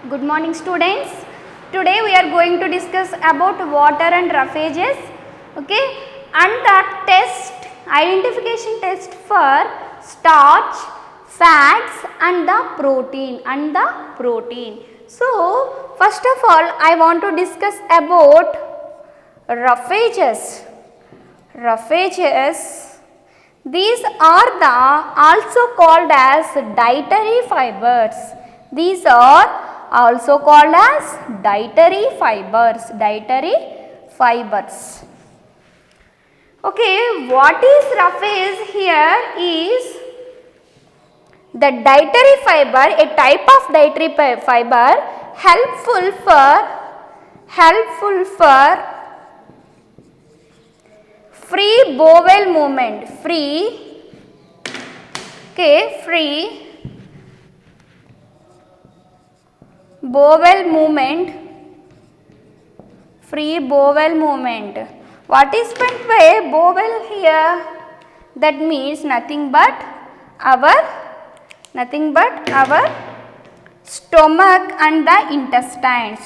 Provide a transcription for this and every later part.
Good morning students. Today we are going to discuss about water and roughages. Okay, and the identification test for starch, fats and the protein. So first of all I want to discuss about roughages. These are also called as dietary fibers. These are also called as dietary fibers. Okay, what is roughage here is the dietary fiber, a type of dietary fiber helpful for free bowel movement. Free bowel movement. What is meant by bowel here? That means nothing but our stomach and the intestine.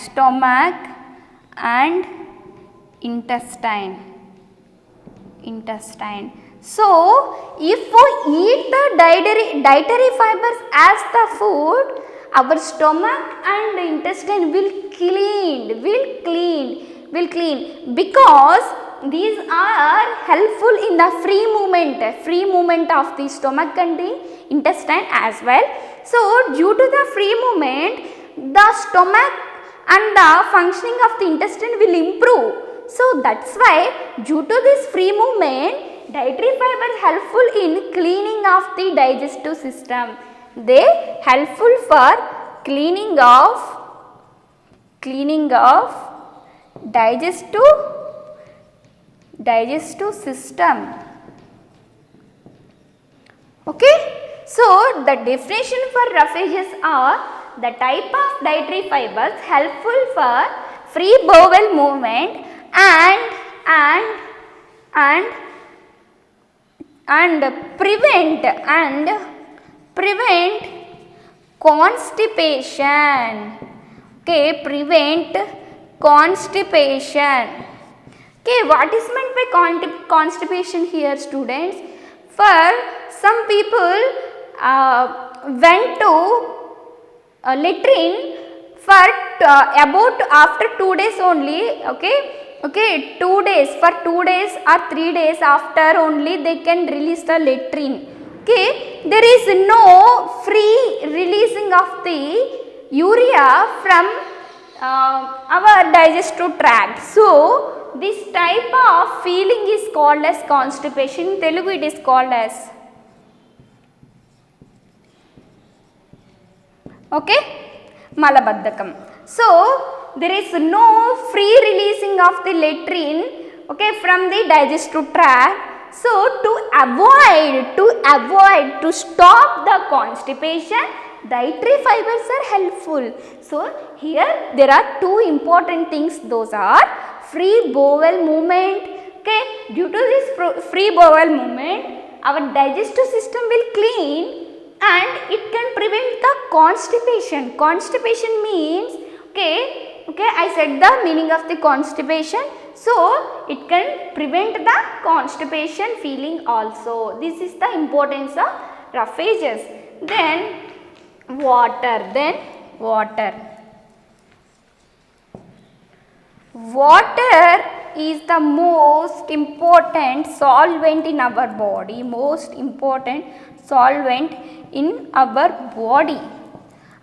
So if we eat the dietary fibers as the food, our stomach and intestine will clean because these are helpful in the free movement of the stomach and the intestine as well. So due to the free movement, the stomach and the functioning of the intestine will improve. So that's why due to this free movement, dietary fibers helpful in cleaning of the digestive system. They helpful for cleaning of digestive system. Okay, so the definition for roughages are the type of dietary fibers helpful for free bowel movement and prevent constipation. Okay, prevent constipation. Okay, what is meant by constipation here, students? For some people went to latrine for about after 2 days only. Okay, 2 days, for 2 days or 3 days after only they can release the latrine. Okay, there is no free releasing of the urea from our digestive tract. So this type of feeling is called as constipation. In Telugu it is called as malabaddakam. So there is no free releasing of the latrine from the digestive tract. So to stop the constipation, dietary fibers are helpful. So here there are two important things, those are free bowel movement. Okay, due to this free bowel movement, our digestive system will clean and it can prevent the constipation. Constipation means, I said the meaning of the constipation. So it can prevent the constipation feeling also. This is the importance of roughages. Then water. Water is the most important solvent in our body.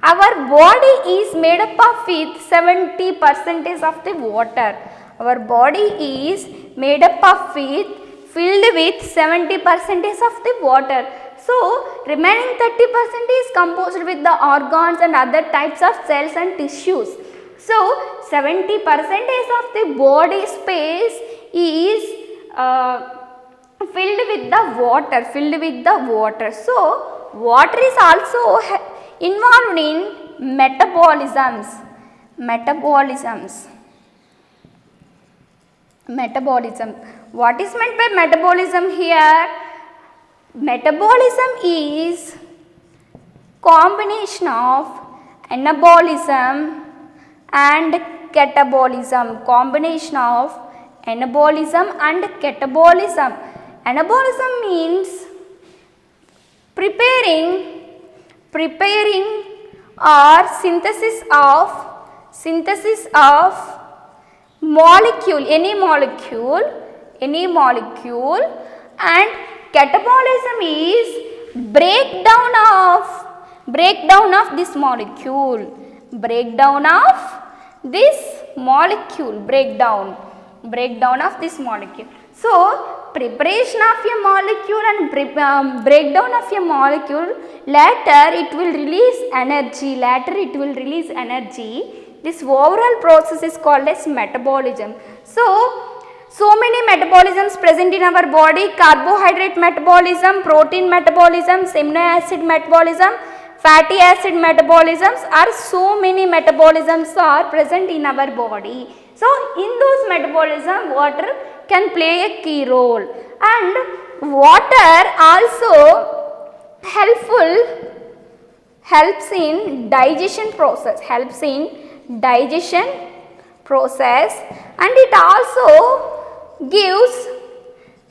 Our body is made up of with 70% of the water. Our body is made up of filled with 70% of the water. So remaining 30% is composed with the organs and other types of cells and tissues. So 70% of the body space is filled with the water. So water is also involved in metabolism. What is meant by metabolism here? Metabolism is combination of anabolism and catabolism, combination of anabolism and catabolism. Anabolism means preparing or synthesis of molecule, any molecule, and catabolism is breakdown of this molecule, breakdown of this molecule. So preparation of a molecule and breakdown of a molecule, later it will release energy. This overall process is called as metabolism. So many metabolisms present in our body: carbohydrate metabolism, protein metabolism, amino acid metabolism, fatty acid metabolisms, are so many metabolisms are present in our body. So in those metabolism, water can play a key role, and water also helps in digestion process, and it also gives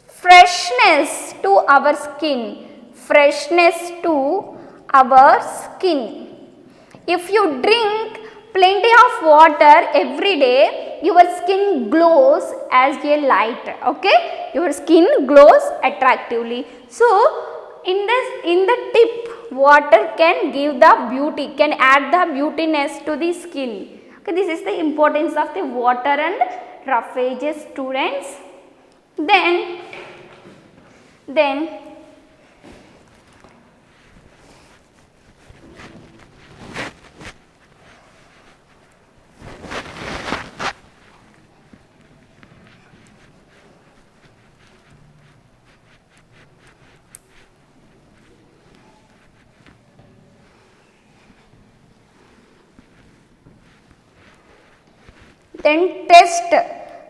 freshness to our skin. If you drink plenty of water every day, your skin glows as a light. Okay, your skin glows attractively. So in the tip, water can give the beauty, can add the beautiness to the skin. Okay, this is the importance of the water and rough edges, students. Then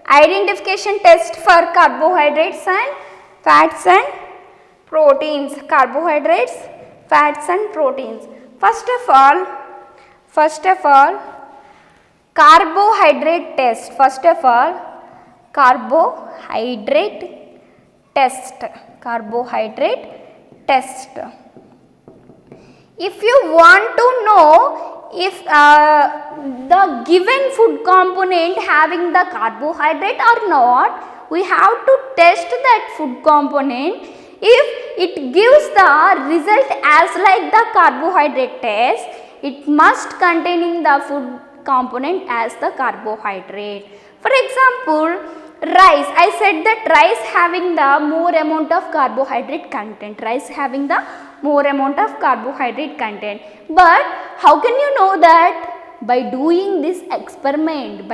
identification test for carbohydrates and fats and proteins. First of all, carbohydrate test. If you want to know if the given food component having the carbohydrate or not, we have to test that food component. If it gives the result as like the carbohydrate test, it must containing the food component as the carbohydrate. For example, rice. I said that rice having the more amount of carbohydrate content. But how can you know that? By doing this experiment.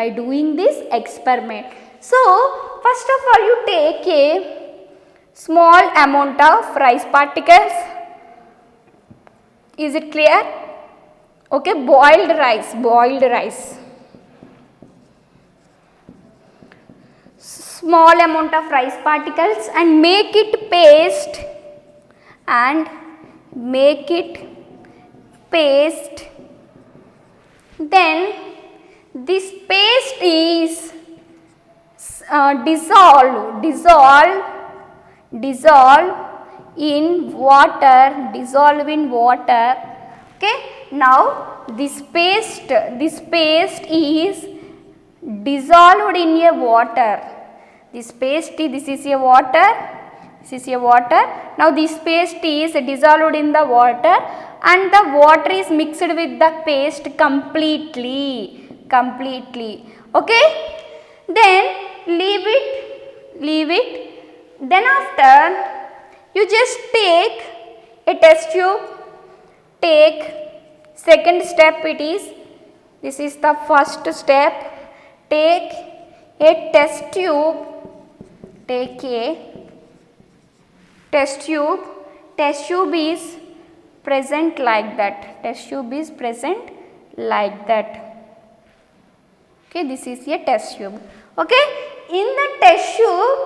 So first of all, you take a small amount of rice particles. Is it clear? Okay, boiled rice. Small amount of rice particles and make it paste. Then this paste is dissolved in water. Okay, now this paste is dissolved in a water. This is a water. Now this paste is dissolved in the water, and the water is mixed with the paste completely. Okay, then leave it. Then after, you just take a test tube. Second step this is the first step. Take a test tube. Test tube is present like that. Okay, this is a test tube. Okay, in the test tube,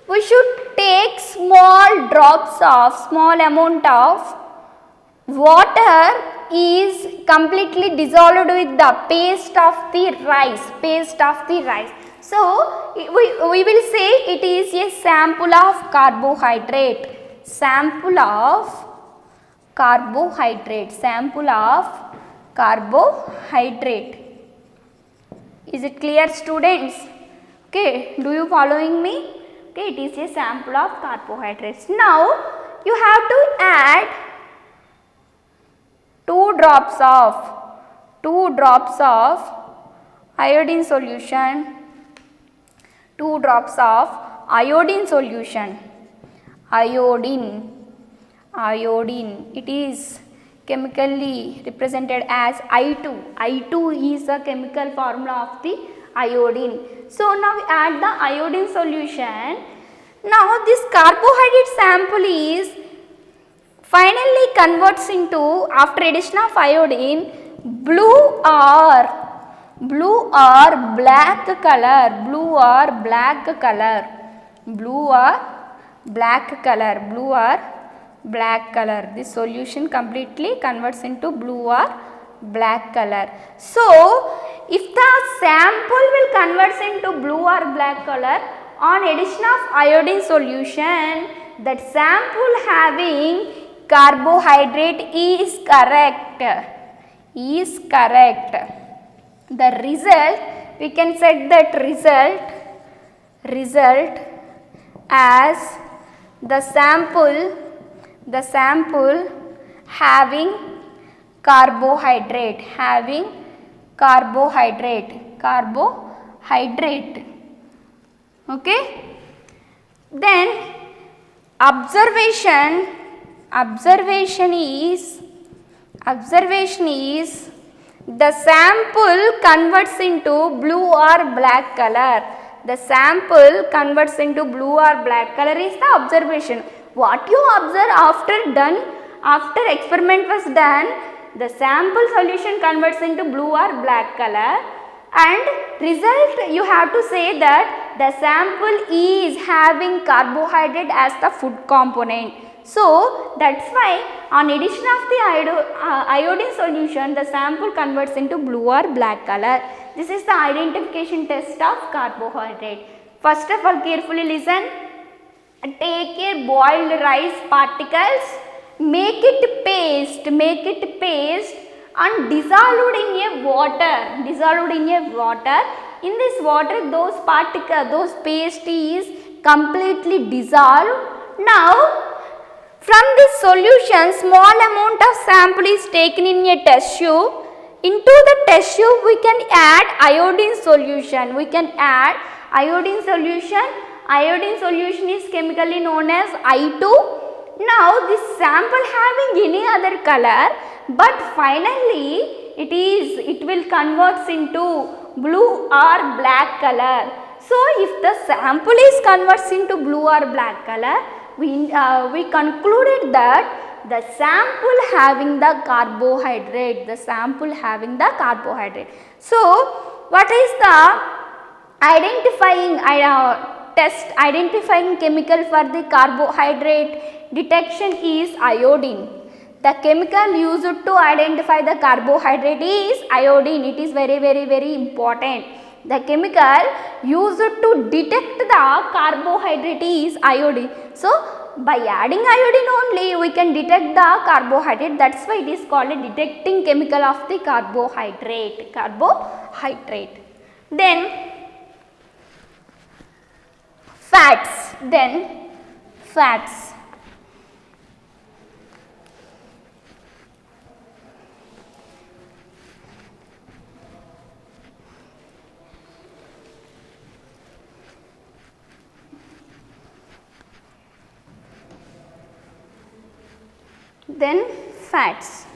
we should take small amount of water is completely dissolved with the paste of the rice. So we will say it is a sample of carbohydrate. Sample of carbohydrate. Is it clear, students? Okay, do you following me? Okay, it is a sample of carbohydrates. Now you have to add 2 drops of iodine solution. 2 drops of iodine solution. Iodine. It is chemically represented as I2. I2 is the chemical formula of the iodine. So now we add the iodine solution. Now this carbohydrate sample is finally converts into, after addition of iodine, blue or black color. This solution completely converts into blue or black color. So if the sample will converts into blue or black color on addition of iodine solution, that sample having carbohydrate is correct. The result, we can set that result as the sample having carbohydrate. Okay. Then observation is the sample converts into blue or black color. The sample converts into blue or black color is the observation. What you observe after experiment was done, the sample solution converts into blue or black color, and result you have to say that the sample is having carbohydrate as the food component. So that's why on addition of the iodine solution, the sample converts into blue or black color. This is the identification test of carbohydrate. First of all, carefully listen. Take a boiled rice particles, make it paste and dissolved in a water. In this water, those paste is completely dissolved. Now from this solution, small amount of sample is taken in a test tube. Into the test tube, we can add iodine solution. Iodine solution is chemically known as I2. Now this sample having any other color, but finally it will converts into blue or black color. So if the sample is converts into blue or black color, we concluded that the sample having the carbohydrate. So what is the identifying chemical for the carbohydrate detection is iodine. The chemical used to identify the carbohydrate is iodine. It is very, very, very important. The chemical used to detect the carbohydrate is iodine. So by adding iodine only we can detect the carbohydrate. That's why it is called a detecting chemical of the carbohydrate. Then fats.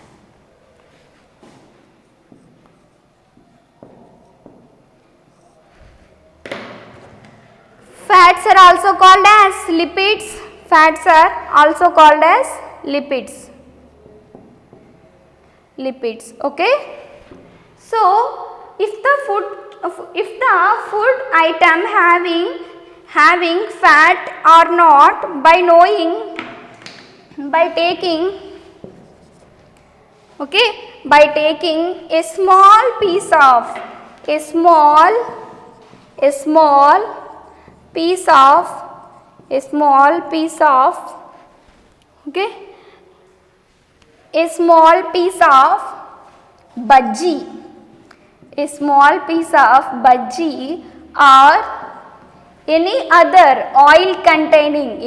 Fats are also called as lipids. Okay. So if the food item having fat or not, by taking Okay, by taking a small piece of a small piece of a small piece of okay, a small piece of bhaji, a small piece of bhaji or any other oil containing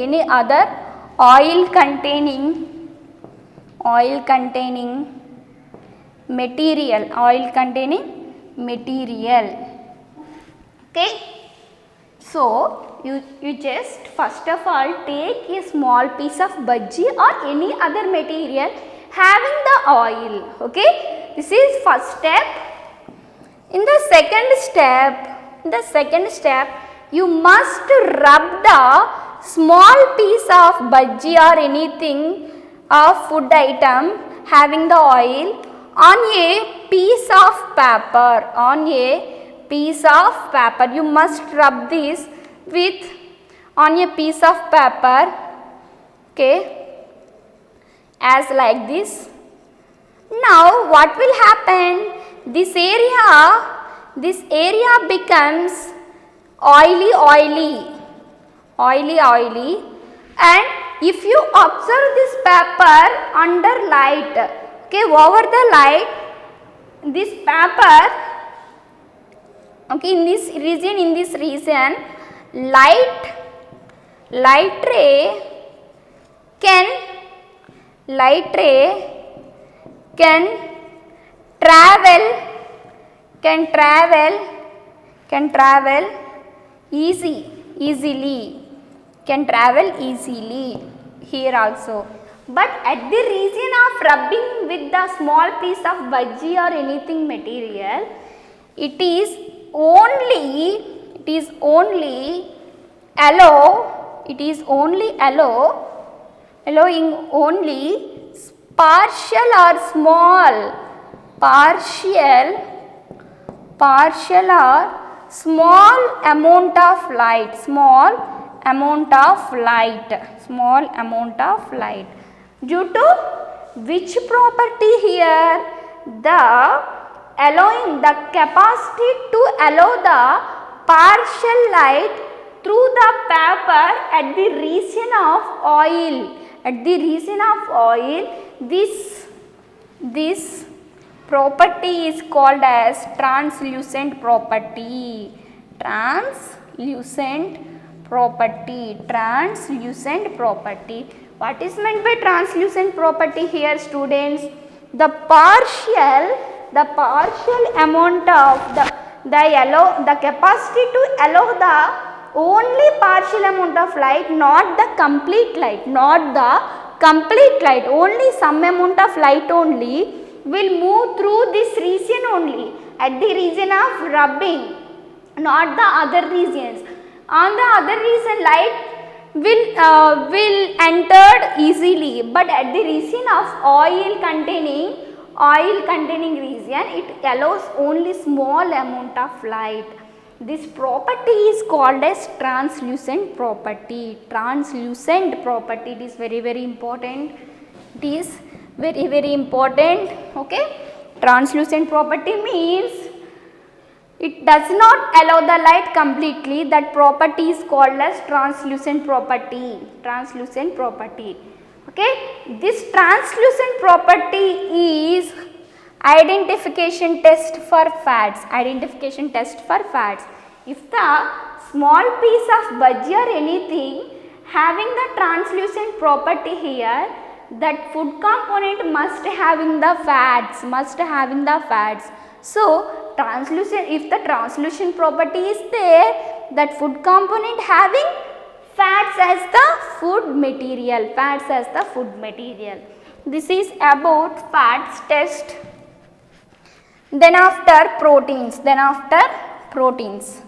material, okay. So you just first of all take a small piece of bhaji or any other material having the oil, okay. This is first step. In the second step you must rub the small piece of bhaji or anything of food item having the oil on a piece of paper, you must rub this with on a piece of paper, okay, as like this. Now what will happen? This area becomes oily, and if you observe this paper under light, okay, over the light, this paper, okay, in this region light ray can travel easily here also. But at the region of rubbing with the small piece of bhaji or anything material, it is allowing only partial or small amount of light, due to which property here? The capacity to allow the partial light through the paper at the region of oil, this property is called as translucent property. What is meant by translucent property here, students? The partial amount of the capacity to allow the only partial amount of light, not the complete light, only some amount of light only will move through this region only, at the region of rubbing, not the other regions. On the other region light will entered easily, but at the region of oil containing region, it allows only small amount of light. This property is called as translucent property. It is very important. Okay. Translucent property means it does not allow the light completely. That property is called as translucent property. Okay. This translucent property is identification test for fats. If the small piece of bhaji or anything having the translucent property here, that food component must having the fats. So translucent, if the translucent property is there, that food component having fats as the food material. This is about fats test. Then after proteins.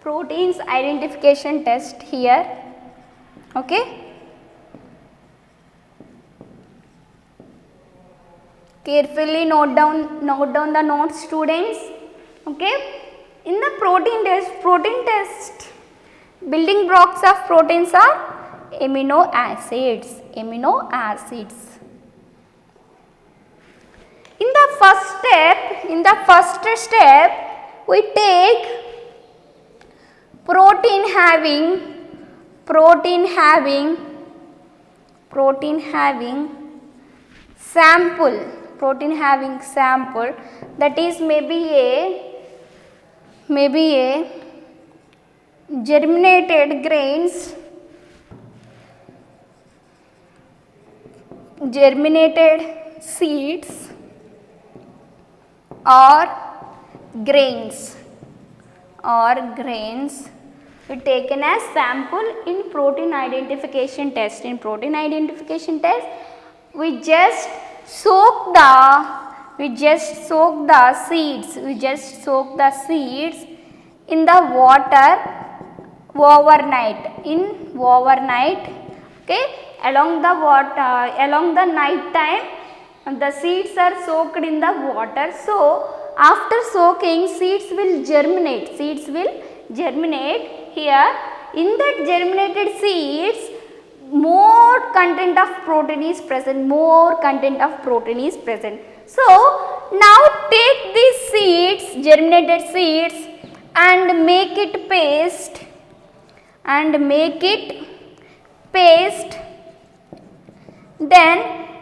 proteins identification test here. Okay. Carefully note down the notes, students. Okay. In the protein test, building blocks of proteins are amino acids. In the first step, we take protein having sample, that is maybe a germinated grains, germinated seeds or grains we taken as sample in protein identification test. In protein identification test, we just soak the seeds in the water overnight. Okay, along the night time, the seeds are soaked in the water. So after soaking, seeds will germinate. Here in that germinated seeds, more content of protein is present. So now take these seeds, germinated seeds, and make it paste. Then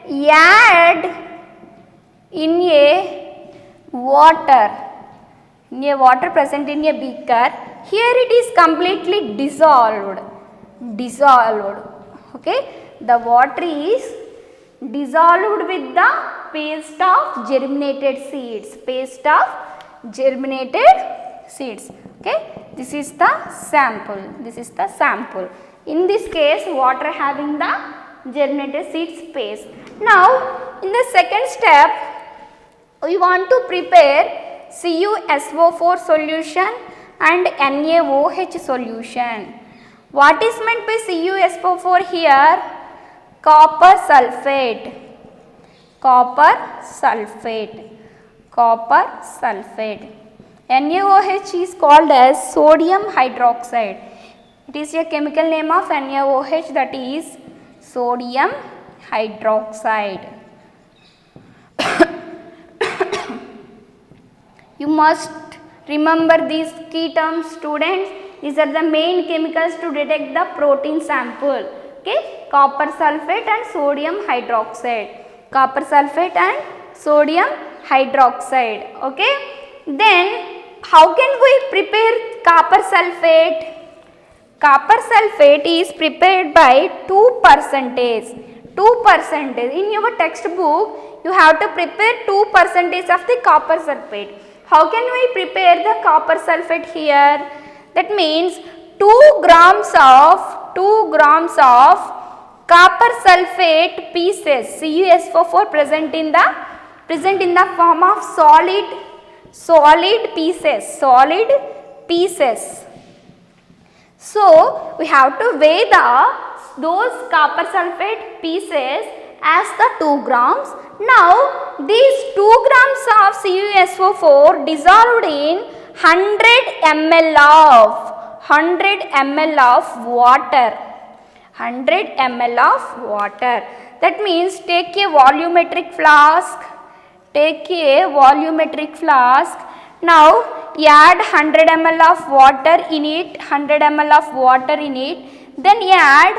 add in a water present in a beaker. Here it is completely dissolved. Okay, the water is dissolved with the paste of germinated seeds. Okay, this is the sample. In this case, water having the germinated seeds paste. Now in the second step, we want to prepare CuSO4 solution and NaOH solution. What is meant by CuSO4 here? Copper sulfate. NaOH is called as sodium hydroxide. It is a chemical name of NaOH, that is sodium hydroxide. You must remember these key terms, students. These are the main chemicals to detect the protein sample. Okay, copper sulfate and sodium hydroxide. Okay, then how can we prepare copper sulfate? Copper sulfate is prepared by 2%. In your textbook, you have to prepare 2% of the copper sulfate. How can we prepare the copper sulfate here? That means 2 grams of copper sulfate pieces, CuSO4 present in the form of solid pieces. So we have to weigh those copper sulfate pieces as the 2 grams. Now these 2 grams of CuSO4 dissolved in 100 ml of water. That means take a volumetric flask. Now add 100 ml of water in it. Then add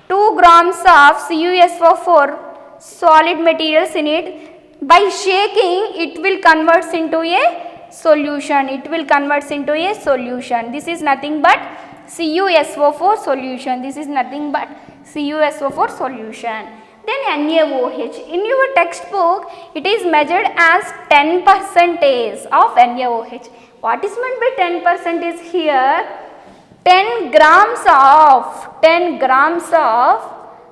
2 grams of CuSO4 solid materials in it. By shaking, it will convert into a solution. This is nothing but CuSO4 solution. Then NaOH. In your textbook, it is measured as 10% of NaOH. What is meant by 10% is here? 10 grams of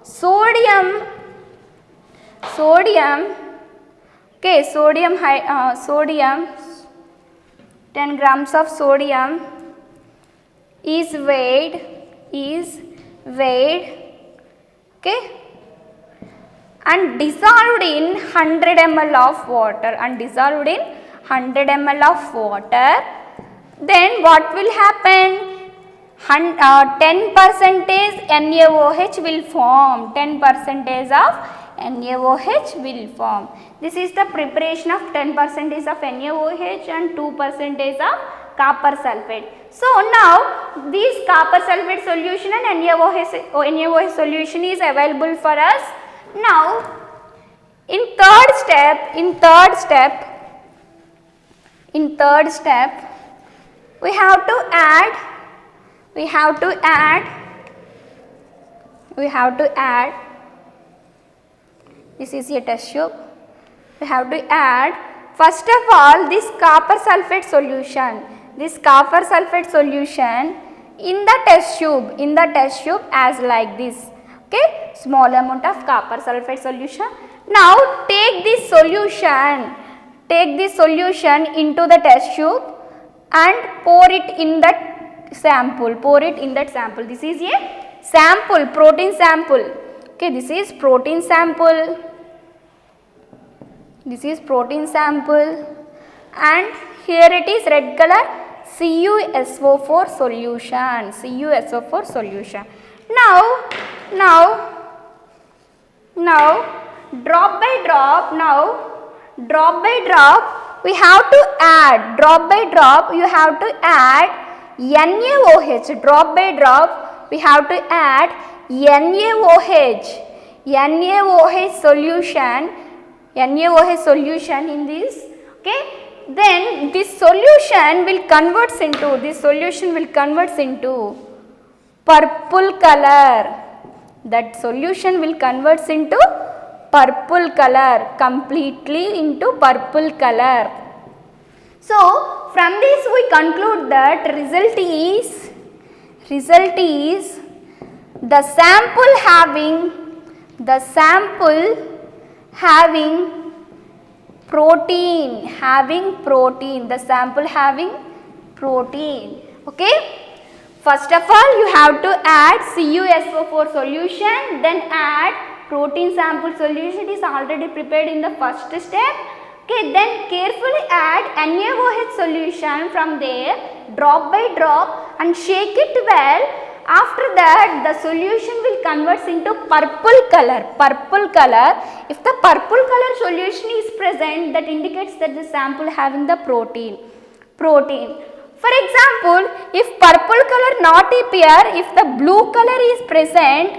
sodium. Okay, 10 grams of sodium is weighed, okay, and dissolved in 100 ml of water, then what will happen? 10% NaOH will form, 10% of NaOH will form. This is the preparation of 10% of NaOH and 2% of copper sulfate. So now this copper sulfate solution and NaOH solution is available for us. Now in third step, we have to add, this is a test tube. We have to add first of all this copper sulfate solution, in the test tube as like this, okay, small amount of copper sulfate solution. Now take this solution into the test tube and pour it in that sample, This is a sample, protein sample, okay, this is protein sample, and here it is red color CuSO4 solution. Now drop by drop we have to add, you have to add NaOH, drop by drop we have to add NaOH solution in this, okay. Then this solution will converts into purple color, completely into purple color. So from this we conclude that result is the sample having protein, okay. First of all you have to add CuSO4 solution, then add protein sample solution, it is already prepared in the first step, okay. Then carefully add NaOH solution from there, drop by drop, and shake it well. After that the solution will convert into purple color. If the purple color solution is present, that indicates that the sample having the protein. For example, if purple color not appear, if the blue color is present,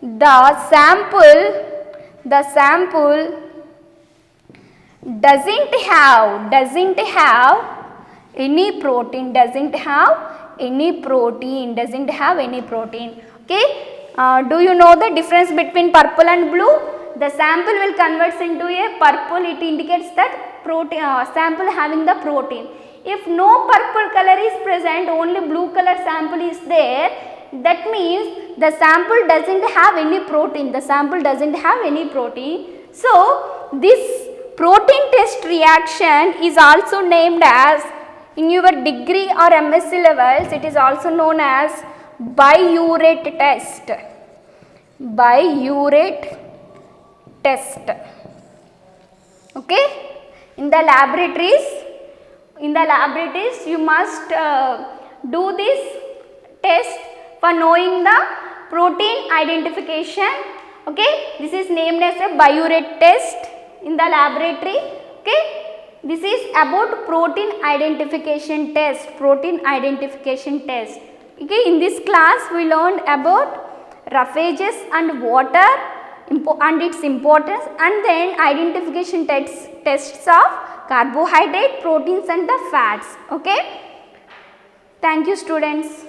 the sample doesn't have any protein, okay. Do you know the difference between purple and blue? The sample will convert into a purple, it indicates that protein, sample having the protein. If no purple color is present, only blue color sample is there, that means the sample doesn't have any protein, So this protein test reaction is also named as, in your degree or MSc levels, it is also known as biuret test, okay. In the laboratories you must do this test for knowing the protein identification, okay. This is named as a biuret test in the laboratory, okay. This is about protein identification test, okay. In this class we learned about roughages and water and its importance, and then identification tests of carbohydrate, proteins and the fats, okay. Thank you students.